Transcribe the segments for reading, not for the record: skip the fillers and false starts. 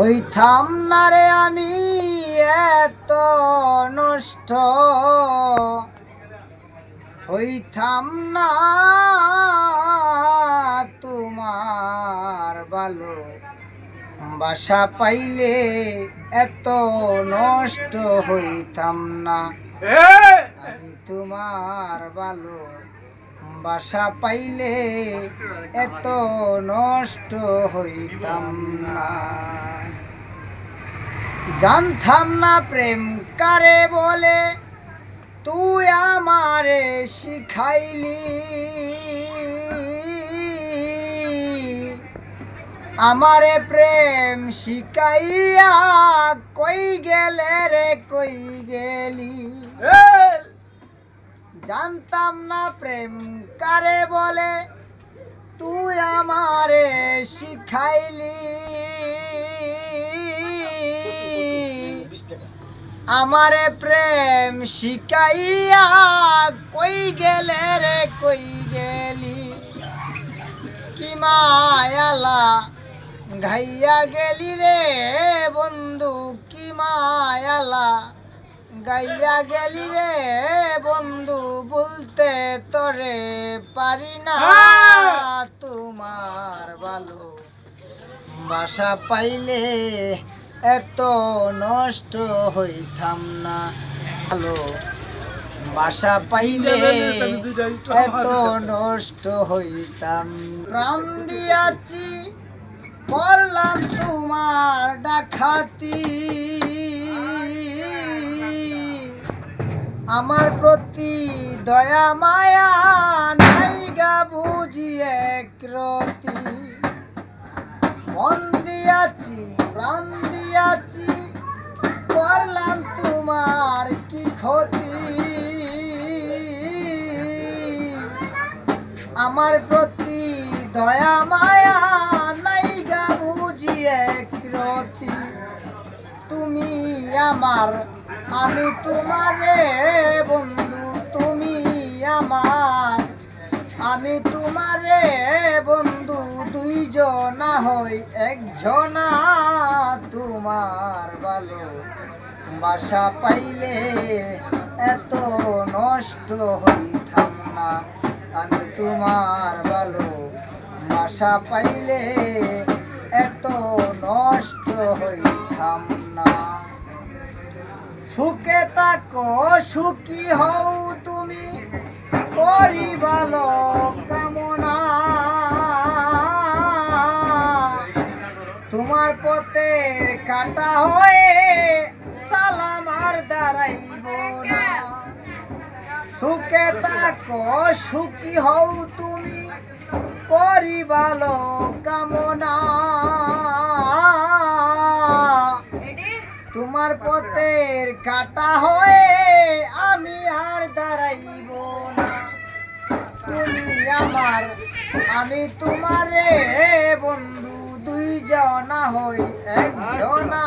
হইতাম না রে আমি এত নষ্ট, হইতাম না তোমার ভালো বাসা পাইলে এত নষ্ট হইতাম না। আমি তোমার ভালো বাসা পাইলে এত নষ্ট হইতাম না। জানতাম না প্রেম কারে বলে, তুই আমারে শিখাইলি। আমারে প্রেম শিখাইয়া কই গেলে রে কই গেলি। জানতাম না প্রেম কারে বলে, তুই আমারে শিখাইলি। আমারে প্রেম শিখাইয়া কই গেলে রে কই গেলি। কি মায়ালা গাইয়া গেলি রে বন্ধু, কি মায়ালা গাইয়া গেলি রে বন্ধু, বলতে তোরে পারি না। তোমার ভালো বাসা পাইলে এত নষ্ট হইতাম না। ভালো বাসা পাইলে এত নষ্ট হইতাম। প্রাণ দিয়াছি করলাম তোমার ডাকাতি, আমার প্রতি দয়া মায়া নাই গা বুঝি একরতি। মন দিয়াছি প্রাণ দিয়াছি করলাম তোমার কি ক্ষতি। আমার প্রতি দয়া মায়া নাই গা বুঝি একরতি। তুমি আমার আমি তোমারে বন্ধু, তুমি আমার আমি তোমারে বন্ধু, দুইজনা হই একজনা। তোমার ভালো বাসা পাইলে এত নষ্ট হইতাম না। আমি তোমার ভালো বাসা পাইলে এত নষ্ট হইতাম না। সুখে থাকো সুখী হও তুমি, করি ভালো কামনা। তোমার পথের কাটা হয়ে সালাম আর দাঁড়াইব না। সুখে থাকো সুখী হও তুমি, করি ভালো কামনা। তোমার পথের কাটা হয়ে আমি আর দাঁড়াইব না। তুমি আমার আমি তোমারে বন্ধু, দুইজনা হই একজনা।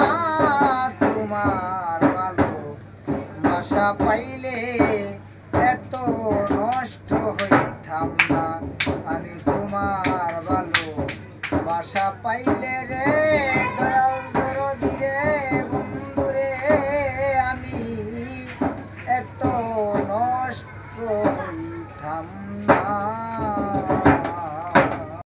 তোমার ভালো বাসা পাইলে এত নষ্ট হইতাম না। আমি তোমার ভালো বাসা পাইলে রে